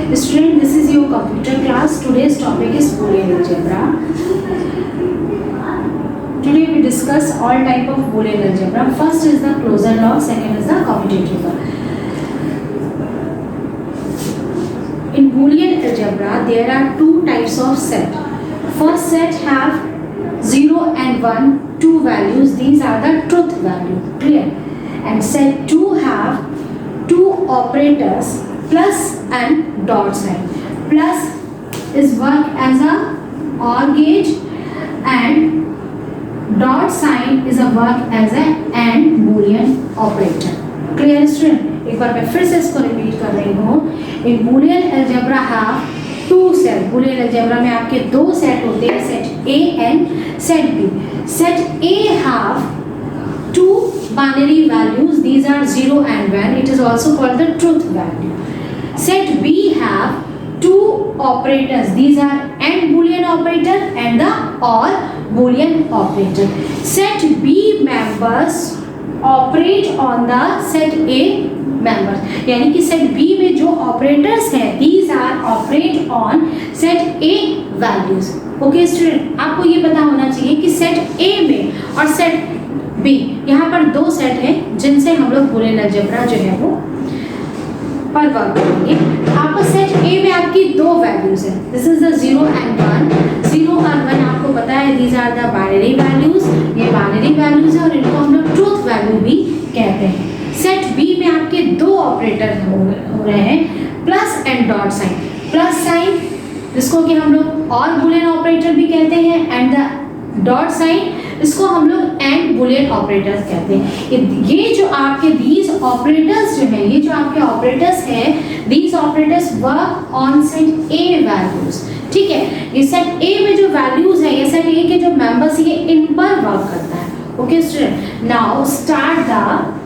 Student, this is your computer class. Today's topic is Boolean algebra. Today we discuss all type of Boolean algebra. First is the closure law, second is the commutative law. In Boolean algebra, there are two types of set. First set have 0 and 1, two values. These are the truth value. Clear? And set 2 have two operators, plus and dot sign. Plus is work as a OR gauge and dot sign is a work as a AND Boolean operator. Clear student? एक बार मैं फिर से इसको repeat कर रही हूँ. In Boolean algebra have two set. Boolean algebra में आपके दो सेट होते हैं, set A and set B. Set A have two binary values. These are 0 and 1. It is also called the truth value. Set B have two operators. These are AND Boolean operator and the OR Boolean operator. Set B members operate on the set A members. यानी कि set B में जो operators हैं, these are operate on set A values. Okay student, आपको ये पता होना चाहिए कि set A में और set B, यहाँ पर दो सेट हैं जिनसे हम लोग Boolean अलजेब्रा जो है वो पर वर्क करेंगे. आपको सेट A में आपकी दो वैल्यूज हैं. This is the 0 and 1. 0 और 1 आपको पता है, these are the binary values. ये बाइनरी वैल्यूज है और इनको हम लोग ट्रूथ वैल्यू भी कहते हैं. सेट B में आपके दो ऑपरेटर हो रहे हैं, plus and dot sign. Plus sign जिसको कि हम लोग और Boolean ऑपरेटर भी कहते हैं, एंड द डॉट साइन इसको हम लोग एंड Boolean ऑपरेटर्स कहते हैं. ये जो आपके दीज ऑपरेटर्स जो है, ये जो आपके ऑपरेटर्स हैं, these operators work on set A values. ठीक है, ये सेट ए में जो वैल्यूज है, ये सेट ए के जो मेंबर्स, ये इन पर वर्क करता है. Okay student, now start the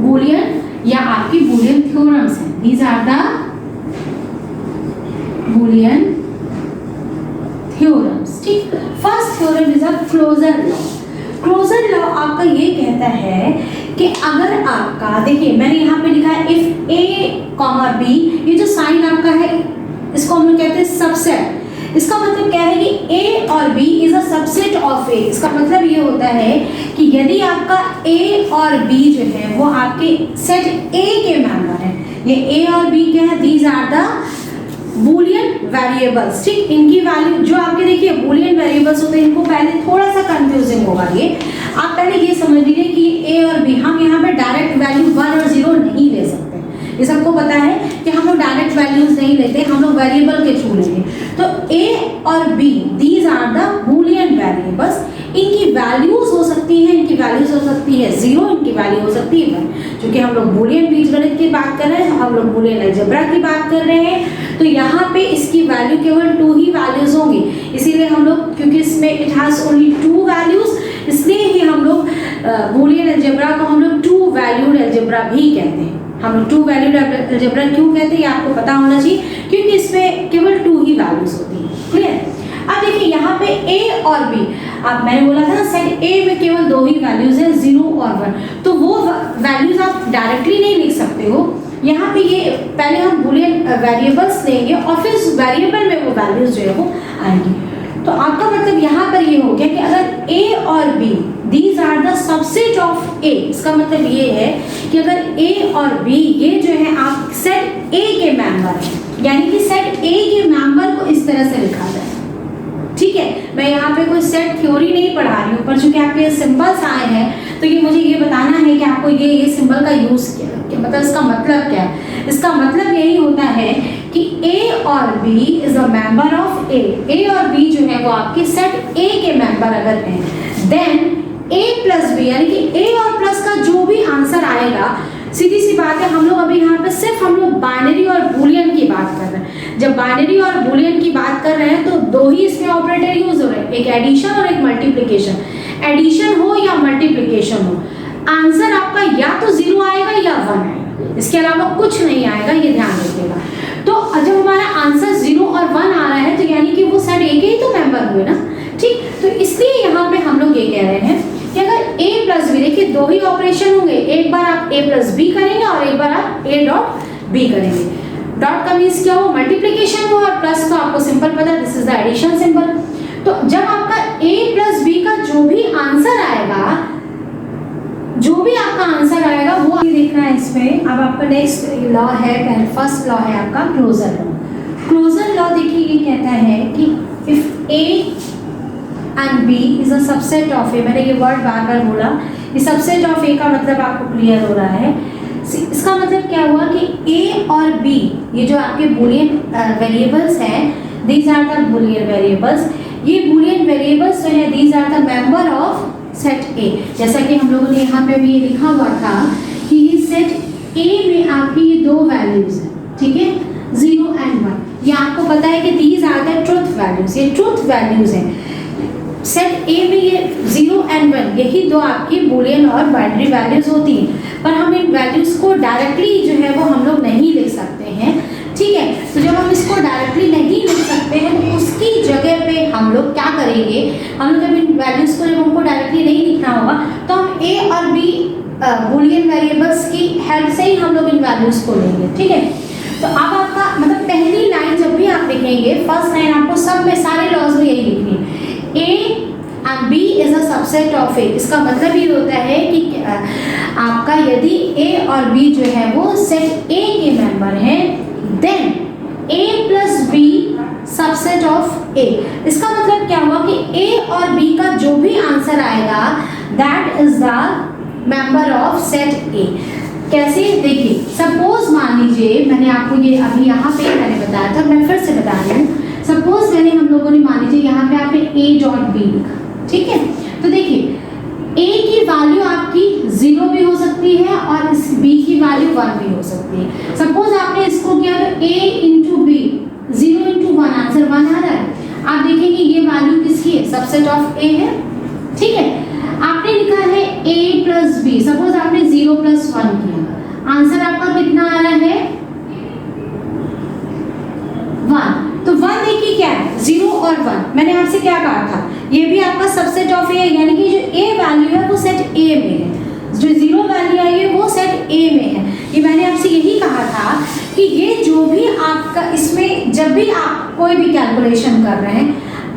Boolean या आपकी Boolean थ्योरम्स हैं. These are the Boolean theorems. ठीक, first theorem is a closure law. Closure law आपका ये कहता है कि अगर आपका, देखिए मैंने यहाँ पे लिखा है इफ A, B, ये जो साइन आपका है इसको हम लोग कहते हैं सबसेट. इसका मतलब क्या है कि A और B is a subset of A. इसका मतलब ये होता है कि यदि आपका A और B जो है वो आपके सेट A के मेंबर है, ये A और B क्या है, these are the Boolean variables. ठीक, इनकी वैल्यू जो आपके, देखिए Boolean वेरिएबल्स होते हैं, इनको पहले थोड़ा सा कंफ्यूजिंग होगा. ये आप पहले ये समझ लीजिए कि A और B, हम यहाँ पे डायरेक्ट वैल्यू 1 और 0 नहीं ले सकते. ये सबको पता है कि हम लोग डायरेक्ट वैल्यूज नहीं लेते, हम लोग वेरिएबल के थ्रू लेंगे. तो A और B, these are the Boolean variables. इनकी वैल्यूज हो सकती है, इनकी वैल्यूज हो सकती है 0, इनकी वैल्यू हो सकती है 1. क्योंकि हम लोग Boolean बीजगणित की बात कर रहे हैं, हम लोग Boolean अलजेब्रा की बात कर रहे हैं, तो यहाँ पे इसकी वैल्यू केवल 2 ही वैल्यूज होंगी. इसीलिए हम लोग, क्योंकि इसमें इट हैज ओनली 2 वैल्यूज, इसलिए ही हम लोग Boolean अलजेब्रा को हम लोग 2 वैल्यूड अलजेब्रा भी कहते हैं. हम लोग 2 वैल्यूड अलजेब्रा क्यों कहते हैं, ये आपको पता होना चाहिए, क्योंकि इसमें केवल 2 ही वैल्यूज होती हैं. क्लियर? अब देखिए यहाँ पे A और B, अब मैंने बोला था ना सेट A में केवल 2 ही वैल्यूज हैं, 0 और 1. तो वो वैल्यूज आप डायरेक्टली नहीं लिख सकते हो. यहाँ पे ये पहले हम Boolean वेरिएबल्स लेंगे और फिर उस वेरिएबल में वो वैल्यूज जो है वो आएंगी. तो आपका मतलब यहाँ पर ये हो गया कि अगर A और B, these are the subset of A. इसका मतलब ये है कि अगर A और B ये जो है आप सेट A के मेंबर हैं, यानी कि सेट A के मेंबर को इस तरह से लिखा जाए. ठीक है, मैं यहाँ पे कोई सेट थ्योरी नहीं पढ़ा रही हूँ, पर चूंकि आपके सिंबल्स आए हैं तो ये मुझे ये बताना है कि आपको ये सिंबल का यूज किया, मतलब इसका मतलब क्या है. इसका मतलब यही होता है कि A और B is a member of A. A और B जो है वो आपके सेट A के मेंबर अगर हैं, देन A प्लस B, यानी कि A और प्लस का जो भी आंसर आएगा, सीधी सी बात है, हम लोग अभी यहाँ पे सिर्फ हम लोग बाइनरी और Boolean की बात कर रहे हैं. जब बाइनरी और Boolean की बात कर रहे हैं तो 2 ही इसमें ऑपरेटर यूज हो रहे हैं, एक एडिशन और एक मल्टीप्लिकेशन. एडिशन हो या मल्टीप्लिकेशन हो, आंसर आपका या तो 0 आएगा या 1 आएगा, इसके अलावा कुछ नहीं आएगा, ये ध्यान रखिएगा. तो जब हमारा आंसर 0 और 1 आ रहा है तो यानी कि वो सेट A के ही तो मेंबर हुए ना. ठीक, तो इसलिए यहाँ पे हम लोग ये कह रहे हैं कि अगर A प्लस B, देखिए 2 ही ऑपरेशन होंगे, एक बार आप A प्लस B करेंगे और एक बार आप A डॉट B करेंगे. डॉट का मीन्स क्या हो, मल्टीप्लिकेशन हो, और प्लस तो आपको सिंपल पता है, this is the addition symbol. तो जब आपका a प्लस बी का जो भी आंसर आएगा, जो भी आपका आंसर आएगा वो देखना है इसमें। अब आपका नेक्स्ट लॉ है, फर्स्ट लॉ है आपका क्लोजर लॉ। क्लोजर लॉ देखिए ये कहता है कि if a and b is a subset of a, मैंने ये वर्ड बार बार बोला, ये सबसेट ऑफ a का मतलब आपको क्लियर हो रहा है। इसका मतलब क्या हुआ कि a और b ये जो आपके बूलियन वेरिएबल्स हैं, these are the Boolean variables, ये बूलियन वेरिएबल्स जो है these are the member of set A. जैसा कि हम लोगों ने यहाँ पे भी ये लिखा हुआ था कि ये सेट ए में आपकी ये दो वैल्यूज हैं, ठीक है, 0 and 1। ये आपको पता है कि these are the truth values, ये ट्रुथ वैल्यूज हैं। सेट ए में ये 0 and 1 यही दो आपकी बूलियन और बाइनरी वैल्यूज होती हैं, पर हम इन वैल्यूज को डायरेक्टली जो है वो हम लोग नहीं लिख सकते हैं, ठीक है। तो जब हम इसको डायरेक्टली नहीं लिख सकते हैं तो उसकी जगह पे हम लोग क्या करेंगे, हम लोग जब इन वैल्यूज को, जब हमको डायरेक्टली नहीं लिखना होगा तो हम ए और बी बूलियन वेरिएबल्स की हेल्प से ही हम लोग इन वैल्यूज को लेंगे, ठीक है। तो अब आपका मतलब पहली लाइन जब भी आप लिखेंगे, फर्स्ट लाइन आपको सब में सारे लॉज में यही लिखनी है, A and B is a subset of A. इसका मतलब ये होता है कि आपका यदि ए और बी जो है वो सेट ए के मेंबर हैं, then a plus B subset of a। इसका मतलब क्या हुआ कि a और b का जो भी आंसर आएगा that is the member of set a। कैसे, देखिए सपोज मान लीजिए, मैंने आपको ये अभी यहाँ पे मैंने बताया था, मैं फिर से बता रही हूँ। सपोज मैंने हम लोगों ने मान लीजिए यहाँ पे आपने a डॉट b लिखा, ठीक है। तो देखिए a की वैल्यू आपकी 0 भी हो सकती है और इस b की वैल्यू 1 भी हो सकती है। सपोज आपने इसको किया तो a into B, 0 into 1, answer 1 आ रहा है। आप देखेंगे ये वैल्यू किसकी है, सबसेट ऑफ a है, ठीक है। आपने लिखा है a प्लस बी, सपोज आपने 0 प्लस 1 किया, आंसर आपका कितना आ रहा है 1। तो 1 देखिए क्या है, 0 और 1। मैंने आपसे क्या कहा था, ये भी आपका सबसेट ऑफ ए है, यानी कि जो a वैल्यू है वो सेट a में है, जो 0 वैल्यू आई है वो सेट a में है। ये मैंने आपसे यही कहा था कि ये जो भी आपका इसमें जब भी आप कोई भी कैलकुलेशन कर रहे हैं,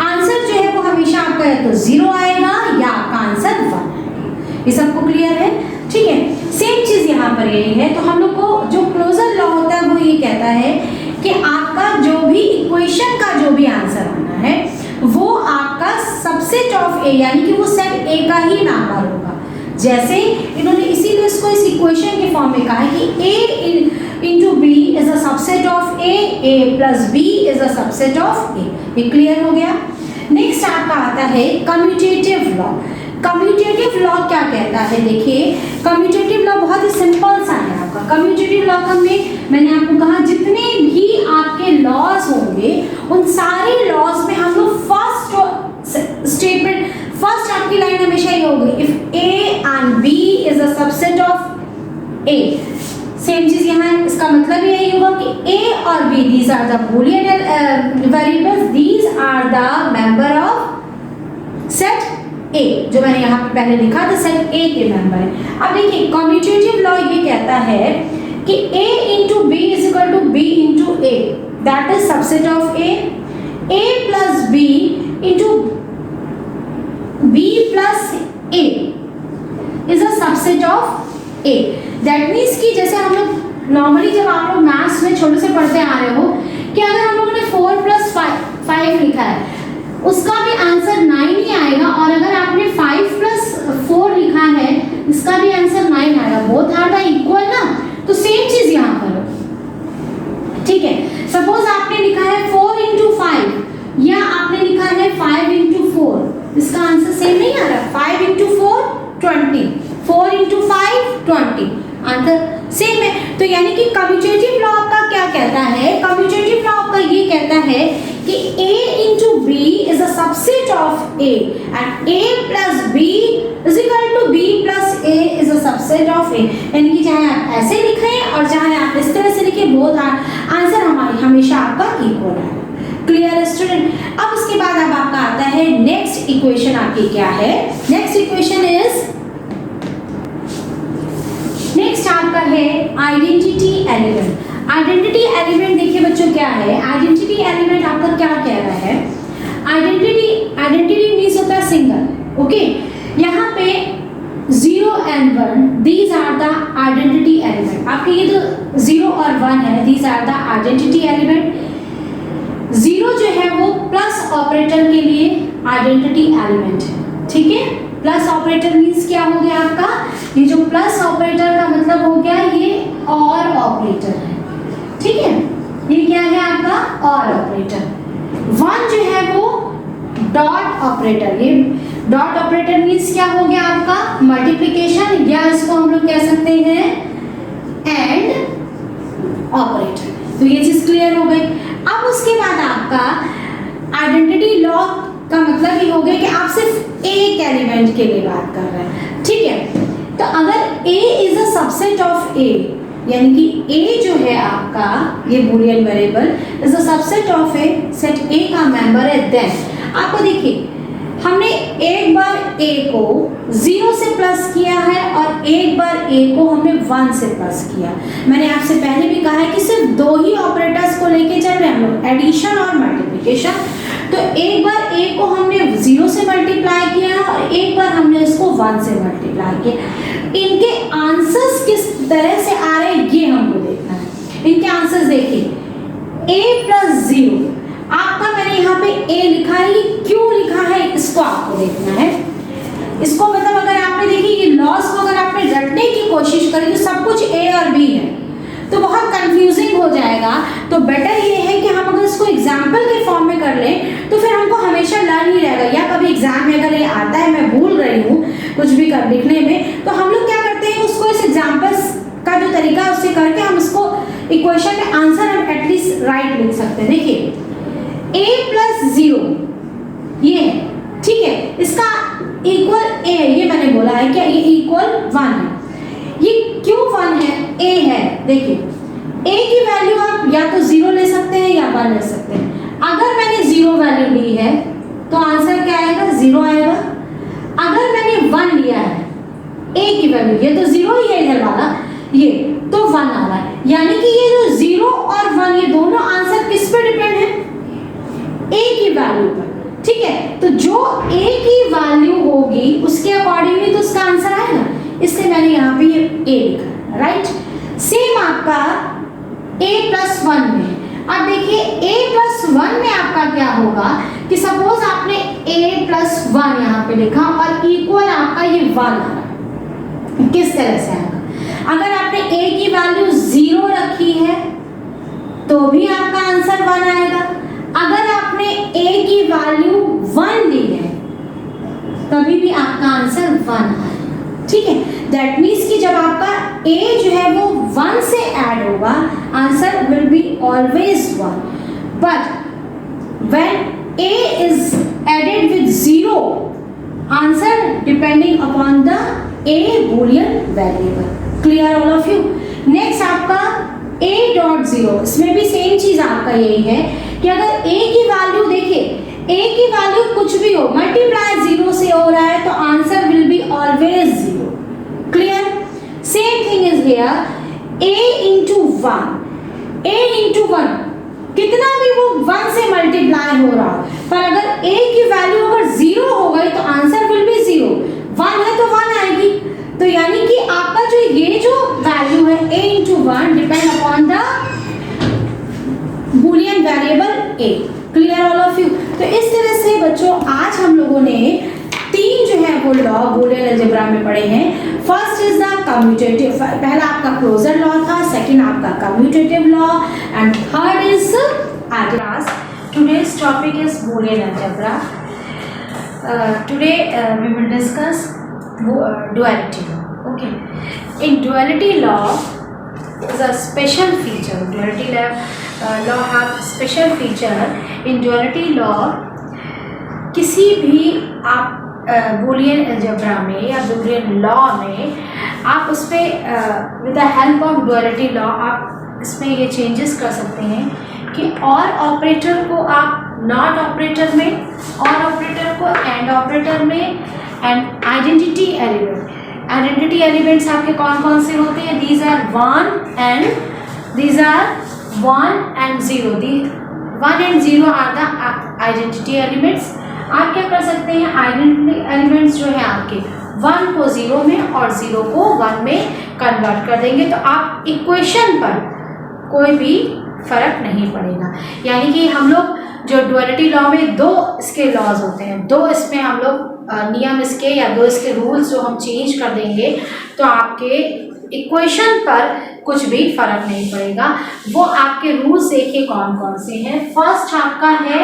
आंसर जो है वो हमेशा आपका या तो 0 आएगा या आपका आंसर 1 आएगा। ये सबको क्लियर है, ठीक है। सेम चीज यहाँ पर यही है। तो हम लोग को जो क्लोजर लॉ होता है वो ये कहता है कि आपका जो भी इक्वेशन का जो भी आंसर आना है वो आपका सबसेट ऑफ ए, यानी कि वो सेट ए का ही मेंबर होगा। जैसे इन्होंने इसीलिए इसको इस इक्वेशन के फॉर्म में कहा है कि a into B is a subset of a plus B is a subset of a। ये क्लियर हो गया। नेक्स्ट आपका आता है कम्यूटेटिव लॉ। कम्यूटेटिव लॉ क्या कहता है, देखिए कम्यूटेटिव लॉ बहुत ही सिंपल सा है आपका। कम्यूटेटिव लॉ में मैंने आपको कहा जितने भी आपके लॉज होंगे उन सारे लॉज में हम लोग फर्स्ट स्टेटमेंट, फर्स्ट आपकी लाइन हमेशा ये होगी, if a and b is a subset of a। Same चीज यहाँ है, इसका मतलब यही होगा कि a और b these are the Boolean variables, these are the member of set a। जो मैंने यहाँ पे पहले लिखा था सेट a के मेंबर है। अब देखिए कम्यूटेटिव लॉ ये कहता है कि a into B is equal to b into a, that is subset of a plus b into b plus a is a subset of a। That means कि जैसे हम लोग नॉर्मली जब आप लोग मैथ्स में छोटे से पढ़ते आ रहे हो कि अगर हम लोगों ने 4 प्लस 5 लिखा है उसका भी आंसर 9 ही आएगा, और अगर आपने 5 प्लस 4 लिखा है इसका भी आंसर 9 आएगा। बोथ आर द इक्वल ना, तो सेम चीज यहाँ करो, ठीक है। सपोज आपने लिखा है 4 इंटू 5 या आपने लिखा है 5 इंटू 4, इसका आंसर सेम नहीं आ रहा। 5 इंटू 4 20, 4 इंटू 5 20, आंसर सेम है। तो यानी कि कम्यूटेटिव लॉ आपका क्या कहता है, कम्यूटेटिव लॉ आपका ये कहता है कि a into b is a subset of a and a plus b is equal to b plus a is a subset of a। यानी कि चाहे आप ऐसे लिखें और चाहे आप इस तरह से लिखें, बोथ आंसर हमारी हमेशा आपका इक्वल है। Clear student. अब उसके बाद अब आपका आता है नेक्स्ट इक्वेशन आपकी क्या है, नेक्स्ट इक्वेशन इज, नेक्स्ट आपका है आइडेंटिटी एलिमेंट। आइडेंटिटी एलिमेंट देखिए बच्चों क्या है, आइडेंटिटी एलिमेंट आपका क्या कह रहा है, आइडेंटिटी मीन्स होता है सिंगल, ओके। यहाँ पे 0 and 1 these are the identity element, आपके ये जो 0 और 1 है these are the identity element। 0 जो है वो प्लस ऑपरेटर के लिए आइडेंटिटी एलिमेंट है, ठीक है। प्लस ऑपरेटर मीन्स क्या हो गया आपका, ये जो प्लस ऑपरेटर का मतलब हो गया ये और ऑपरेटर है, ठीक है। ये क्या है आपका और ऑपरेटर। 1 जो है वो डॉट ऑपरेटर, ये डॉट ऑपरेटर मीन्स क्या हो गया आपका मल्टीप्लिकेशन, या इसको हम लोग कह सकते हैं एंड ऑपरेटर। तो ये चीज क्लियर हो गई। अब उसके बाद आपका आइडेंटिटी लॉ का मतलब ये हो गया कि आप सिर्फ एक एलिमेंट के लिए बात कर रहे हैं, ठीक है। तो अगर A is a subset of A, यानी कि A जो है आपका ये Boolean variable is a subset of A, set A का मेंबर है, देन आपको देखिए हमने एक बार A को 0 से प्लस किया है और एक बार A को हमने 1 से प्लस किया। मैंने आपसे पहले भी कहा है कि सिर्फ दो ही ऑपरेटर्स को लेके चल रहे हैं हम लोग, एडिशन और मल्टीप्लिकेशन। तो एक बार A को हमने 0 से मल्टीप्लाई किया और एक बार हमने इसको 1 से मल्टीप्लाई किया। इनके आंसर्स किस तरह से आ रहे हैं ये हमको देखना है। इनके आंसर्स देखिए, A+0 आपका मैंने यहाँ पे A लिखा है, ये क्यों लिखा है इसको आपको देखना है। इसको मतलब अगर आपने देखिए ये लॉस को अगर आपने रटने की कोशिश करी तो सब कुछ A और B है तो बहुत कंफ्यूजिंग हो जाएगा। तो बेटर ये है कि हम अगर इसको एग्जाम्पल के फॉर्म में कर लें तो फिर हमको हमेशा लर्न ही रहेगा, या कभी एग्जाम में अगर ये आता है मैं भूल रही हूँ कुछ भी कर लिखने में, तो हम लोग क्या करते हैं उसको इस एग्जाम्पल्स का जो तरीका है उससे करके हम इसको इक्वेशन में आंसर हम एटलीस्ट राइट लिख सकते हैं। देखिए A+0 ये है, ठीक है, इसका इक्वल A, ये मैंने बोला है क्या, ये इक्वल 1 है। ये क्यों 1 है, A है। देखिए A की वैल्यू आप या तो 0 ले सकते हैं या 1 ले सकते हैं। अगर मैंने 0 वैल्यू ली है तो आंसर क्या आएगा, 0 आएगा। अगर मैंने 1 लिया है A की वैल्यू, ये तो 0 ही है इधर वाला, ये तो 1 आ रहा है। यानी कि ये जो 0 और 1 ये दोनों आंसर किस पे डिपेंड है, A की वैल्यू पर, ठीक है। तो जो A की वैल्यू होगी उसके अकॉर्डिंगली तो उसका आंसर आएगा, इसलिए मैंने यहाँ पे ये A लिखा, राइट। सेम आपका A+1 में, अब देखिए A+1 में आपका क्या होगा कि सपोज आपने A+1 यहाँ पे लिखा और इक्वल आपका ये 1 आ रहा है, किस तरह से आएगा। अगर आपने A की वैल्यू 0 रखी है तो भी आपका आंसर 1 आएगा। अगर आपने A की वैल्यू 1 ली है तभी भी आपका आंसर 1 आएगा, ठीक है। दैट मीन्स कि जब आपका A जो है वो 1 से ऐड होगा answer will be always 1, but when A is added with 0 answer depending upon the A boolean variable। Clear all of you. Next आपका A.0, इसमें भी सेम चीज आपका यही है कि अगर A की वैल्यू देखिए, A की वैल्यू कुछ भी हो मल्टीप्लाई 0 से हो रहा है तो answer will be always 0। Clear. Same thing is here A×1, A×1 कितना भी वो 1 से मल्टीप्लाई हो रहा है, पर अगर A की वैल्यू अगर 0 हो गई तो आंसर विल बी 0। 1 है तो 1 आएगी। तो यानी कि आपका जो ये जो वैल्यू है A×1 depend upon the Boolean variable A। Clear all of you. तो इस तरह से बच्चों आज हम लोगों ने 3 जो है वो लॉ बूलियन अलजेब्रा में पढ़े हैं। फर्स्ट इज द कम्यूटेटिव, पहला आपका क्लोजर लॉ था, सेकंड आपका commutative law and third is algebras। Today's topic is boolean algebra। Today we will discuss duality law। Okay, in duality law is a special feature, duality law have special feature। in duality law किसी भी आप Boolean algebra में या Boolean law में आप उस पर with the help of duality law आप इसमें ये चेंजेस कर सकते हैं कि और ऑपरेटर को आप नॉट ऑपरेटर में, और ऑपरेटर को एंड ऑपरेटर में, and identity element. Identity elements आपके कौन कौन से होते हैं, these are 1 and these are 1 and 0. The 1 and 0 are the identity elements. आप क्या कर सकते हैं, आइडेंटिटी एलिमेंट्स जो है आपके 1 को 0 में और 0 को 1 में कन्वर्ट कर देंगे, तो आप इक्वेशन पर कोई भी फर्क नहीं पड़ेगा। यानी कि हम लोग जो डुअलिटी लॉ में दो इसके लॉज होते हैं, दो इसमें हम लोग नियम इसके या दो इसके रूल्स जो हम चेंज कर देंगे तो आपके इक्वेशन पर कुछ भी फर्क नहीं पड़ेगा। वो आपके रूल्स देखिए कौन कौन से हैं। फर्स्ट आपका है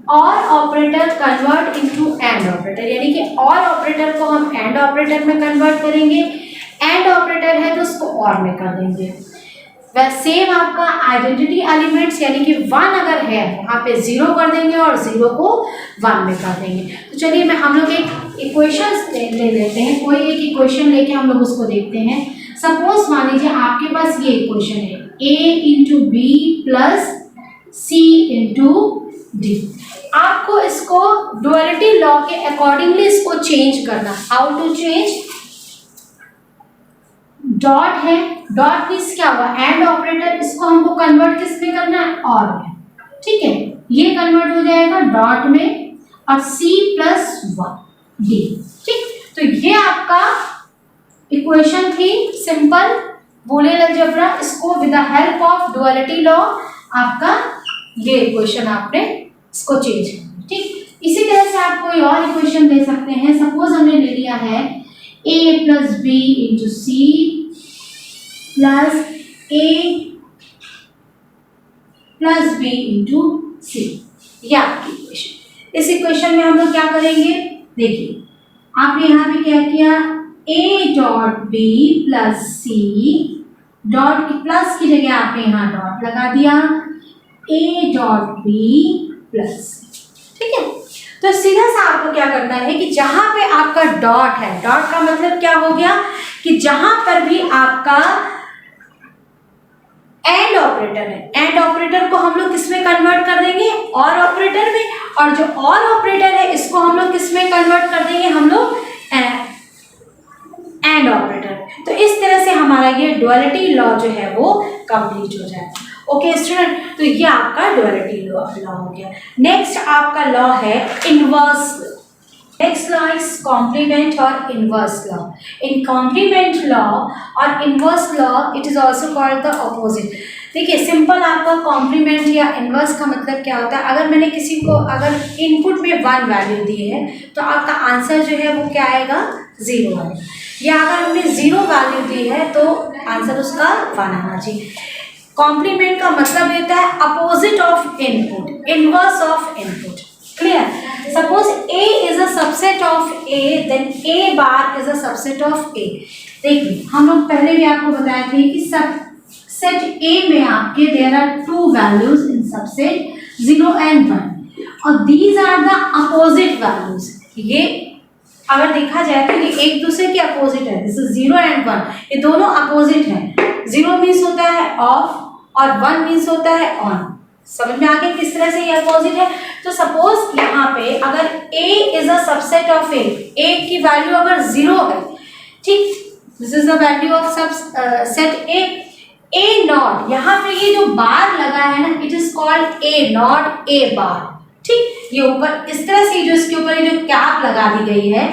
और operator convert into and operator, यानी कि और ऑपरेटर को हम एंड ऑपरेटर में कन्वर्ट करेंगे, एंड ऑपरेटर है तो उसको और में कर देंगे। वह सेम आपका आइडेंटिटी एलिमेंट्स, यानी कि 1 अगर है वहाँ पे 0 कर देंगे और 0 को 1 में कर देंगे। तो चलिए हम लोग एक इक्वेशन ले लेते हैं, कोई एक इक्वेशन लेके हम लोग उसको देखते हैं। सपोज मान लीजिए आपके पास ये इक्वेशन है a into B plus C into D. आपको इसको डुअलिटी लॉ के अकॉर्डिंगली इसको चेंज करना। How to change? डॉट है, डॉट मीन्स क्या हुआ, एंड ऑपरेटर, इसको हमको कन्वर्ट किस में करना है, और में। ठीक है, ये कन्वर्ट हो जाएगा डॉट में और c प्लस 1 d। ठीक, तो ये आपका इक्वेशन थी सिंपल बूलियन अलजेब्रा। इसको with the help of duality law आपका ये इक्वेशन आपने इसको चेंज करना। ठीक, इसी तरह से आप कोई और इक्वेशन ले सकते हैं। सपोज हमने ले लिया है a plus B into C plus a plus B into C, ये आपकी इक्वेशन। इस इक्वेशन में हम लोग क्या करेंगे, देखिए आपने यहाँ पे क्या किया, a dot B plus C, dot की प्लस की जगह आपने यहाँ डॉट लगा दिया, a डॉट बी प्लस। ठीक है, तो सीधा सा आपको क्या करना है कि जहां पे आपका डॉट है, डॉट का मतलब क्या हो गया कि जहां पर भी आपका एंड ऑपरेटर है, एंड ऑपरेटर को हम लोग किस में कन्वर्ट कर देंगे, और ऑपरेटर में, और जो और ऑपरेटर है इसको हम लोग किस में कन्वर्ट कर देंगे, हम लोग एंड ऑपरेटर। तो इस तरह से हमारा ये डुअलिटी लॉ जो है वो कंप्लीट हो जाएगा। ओके स्टूडेंट, तो ये आपका डुअलिटी लॉ हो गया। नेक्स्ट आपका लॉ है inverse. Next law is complement और इनवर्स लॉ। इन कॉम्प्लीमेंट लॉ और inverse law it is also called the opposite. देखिए सिंपल आपका कॉम्प्लीमेंट या इनवर्स का मतलब क्या होता है, अगर मैंने किसी को अगर इनपुट में 1 वैल्यू दी है तो आपका आंसर जो है वो क्या आएगा, 0 आएगा। या अगर हमने 0 वैल्यू दी है तो आंसर उसका 1 आना चाहिए। कॉम्प्लीमेंट का मतलब होता है opposite of input, inverse of input. Clear? Suppose a is a subset of a, then a bar is a subset of a। देखिए हम लोग पहले भी आपको बताए थे कि सबसेट a में आपके there are 2 values in subset 0 and 1 और these are the opposite values. ये अगर देखा जाए तो ये एक दूसरे के अपोजिट है, दिस इज 0 and 1, ये दोनों अपोजिट हैं। 0 मीन्स होता है ऑफ और 1 मीन्स होता है ऑन। समझ में आ गया किस तरह से ये अपोजिट है। तो सपोज यहाँ पे अगर a is a subset of a की वैल्यू अगर 0 है, ठीक, this is the value of subset a not, यहाँ पे ये जो बार लगा है ना, it is called a not a बार। ठीक, ये ऊपर इस तरह से जो इसके ऊपर जो कैप लगा दी गई है,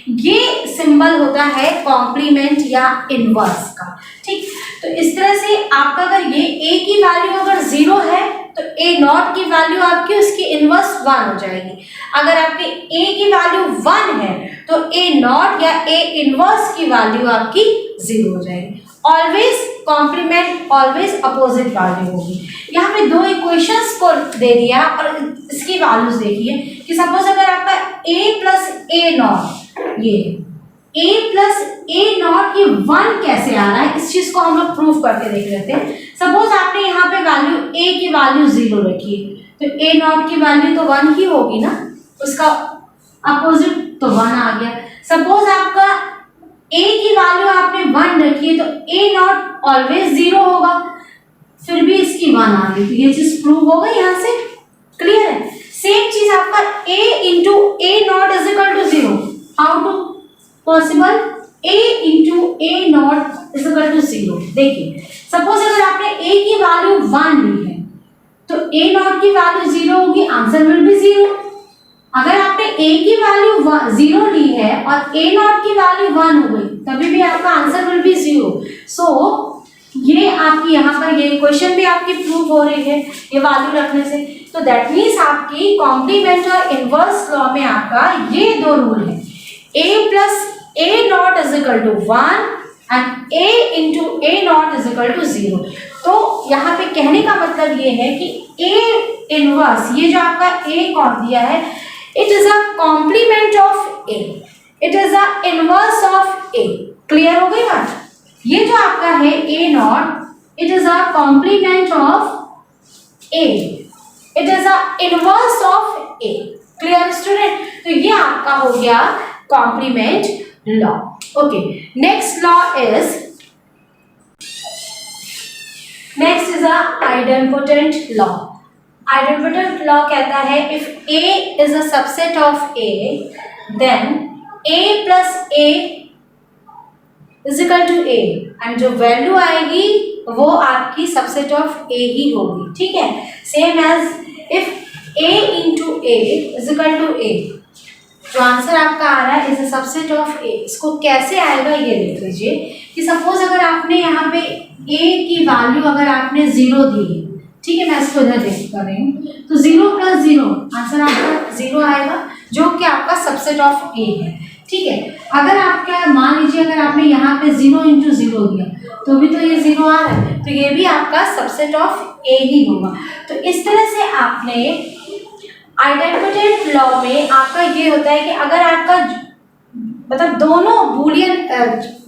ये सिंबल होता है कॉम्प्लीमेंट या इनवर्स का। ठीक, तो इस तरह से आपका अगर ये a की वैल्यू अगर 0 है तो a नॉट की वैल्यू आपकी उसकी इनवर्स 1 हो जाएगी। अगर आपके a की वैल्यू 1 है तो a नॉट या a इनवर्स की वैल्यू आपकी 0 हो जाएगी। Always complement, always opposite value होगी। यहाँ पे 2 इक्वेशंस को दे दिया और इसकी वैल्यूज देखिए कि सपोज अगर आपका a प्लस a नॉट, ये a प्लस a नॉट ये 1 कैसे आ रहा है, इस चीज को हम लोग प्रूफ करके देख लेते हैं। सपोज आपने यहाँ पे वैल्यू a की वैल्यू 0 रखी है तो a नॉट की वैल्यू तो 1 ही होगी ना, उसका अपोजिट तो 1 आ गया। सपोज आपका a की वैल्यू आपने 1 रखी है तो a नॉट ऑलवेज 0 होगा, फिर भी इसकी 1 आ गई, तो ये चीज प्रूव हो गई यहाँ से। क्लियर है? सेम चीज आपका a into a not is equal to 0। How to possible? a into a not is equal to 0। देखिए सपोज अगर आपने a की वैल्यू 1 ली है तो a नॉट की वैल्यू 0 होगी, आंसर विल बी 0। अगर आपने a की वैल्यू 0 ली है और a नॉट की वैल्यू 1 हो गई तभी भी आपका आंसर विल बी 0। सो ये आपकी यहाँ पर ये क्वेश्चन भी आपकी प्रूव हो रही है ये वैल्यू रखने से। तो दैट मीन्स आपकी कॉम्प्लीमेंट और इनवर्स लॉ में आपका ये दो रूल है, a plus a not is equal to 1 and a into a not is equal to 0। तो यहाँ पे कहने का मतलब ये है कि a इनवर्स, ये जो आपका a कौन दिया है, it is a complement of a, it is a inverse of a। Clear हो गई बात? ये जो आपका है a not, it is a complement of a, it is a inverse of a। Clear student? तो ये आपका हो गया complement law. Okay, next law is idempotent law. Idempotent law कहता है if a is a subset of a then a plus a is equal to a and जो value आएगी वो आपकी सबसेट ऑफ a ही होगी। ठीक है, same as if a into a is equal to a, जो आंसर आपका आ रहा है is a subset of a। इसको कैसे आएगा ये देख लीजिए कि सपोज अगर आपने यहाँ पे a की वैल्यू अगर आपने 0 दी है, ठीक है, मैं इसको इधर देख कर रही हूँ, तो 0 प्लस 0 आंसर आपका 0 आएगा जो कि आपका सबसेट ऑफ a है। ठीक है, अगर आपका मान लीजिए अगर आपने यहाँ पे 0 इंटू 0 दिया तो भी तो ये 0 आ रहा है, तो ये भी आपका सबसेट ऑफ a ही होगा। तो इस तरह से आपने आइडेम्पोटेंट लॉ में आपका ये होता है कि अगर आपका मतलब दोनों बूलियन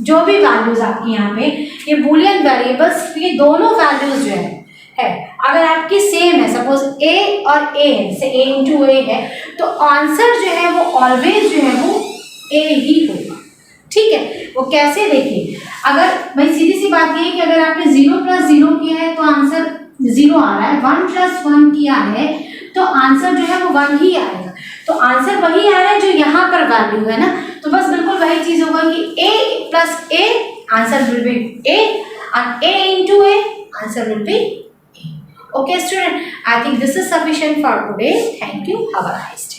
जो भी वैल्यूज आपकी यहाँ पे ये बूलियन वेरिएबल्स, ये दोनों वैल्यूज जो है अगर आपकी सेम है, सपोज a और a है, से a इंटू a है, तो आंसर जो है वो ऑलवेज जो है वो a ही होगा। ठीक है, वो कैसे देखिए, अगर भाई सीधी सी बात ये है कि अगर आपने 0 प्लस 0 किया है तो आंसर 0 आ रहा है, 1 प्लस 1 किया है तो आंसर जो है वो 1 ही आएगा। तो आंसर वही आ रहा है जो यहाँ पर वैल्यू है ना, तो बस बिल्कुल वही चीज होगा कि a plus a answer will be a and a into a answer will be a. Okay student, I think this is sufficient for today. Thank you. Have a nice day.